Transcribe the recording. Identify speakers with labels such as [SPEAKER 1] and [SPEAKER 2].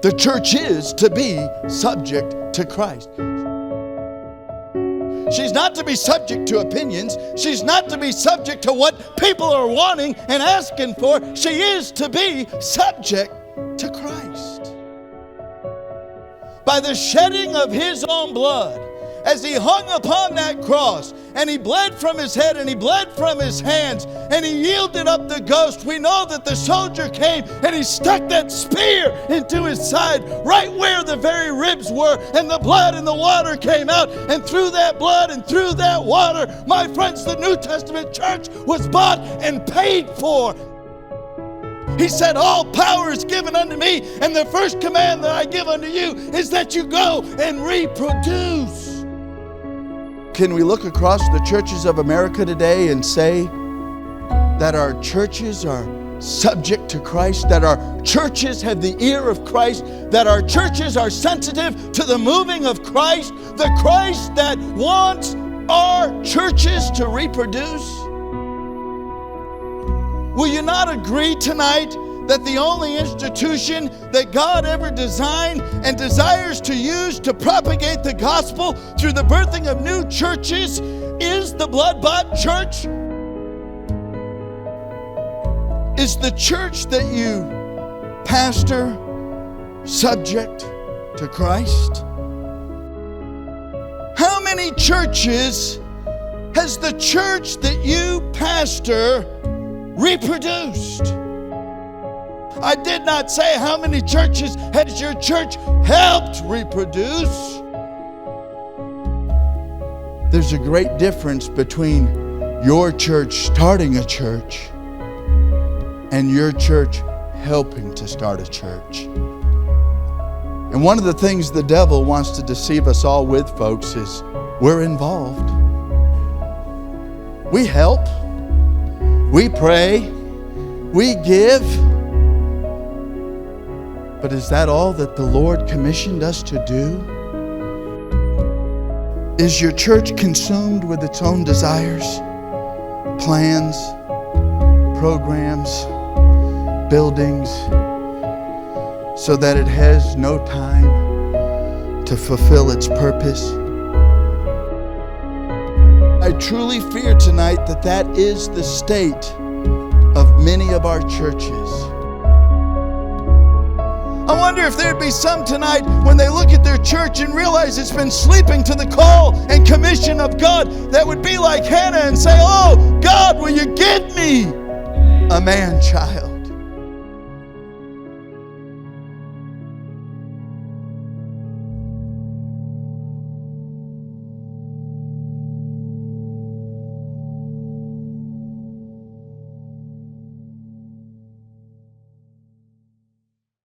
[SPEAKER 1] the church is to be subject to Christ. She's not to be subject to opinions. She's not to be subject to what people are wanting and asking for. She is to be subject to Christ. By the shedding of His own blood, as He hung upon that cross, and He bled from His head and He bled from His hands, and He yielded up the ghost, we know that the soldier came and he stuck that spear into his side, right where the very ribs were, and the blood and the water came out, and through that blood and through that water, my friends, the New Testament church was bought and paid for. He said, all power is given unto me, and the first command that I give unto you is that you go and reproduce. Can we look across the churches of America today and say that our churches are subject to Christ, that our churches have the ear of Christ, that our churches are sensitive to the moving of Christ, the Christ that wants our churches to reproduce? Will you not agree tonight that the only institution that God ever designed and desires to use to propagate the gospel through the birthing of new churches is the blood-bought church? Is the church that you pastor subject to Christ? How many churches has the church that you pastor reproduced? I did not say how many churches has your church helped reproduce. There's a great difference between your church starting a church and your church helping to start a church. And one of the things the devil wants to deceive us all with, folks, is we're involved. We help. We pray. We give. But is that all that the Lord commissioned us to do? Is your church consumed with its own desires, plans, programs, buildings, so that it has no time to fulfill its purpose? I truly fear tonight that that is the state of many of our churches. I wonder if there'd be some tonight when they look at their church and realize it's been sleeping to the call and commission of God, that would be like Hannah and say, oh, God, will you give me a man-child?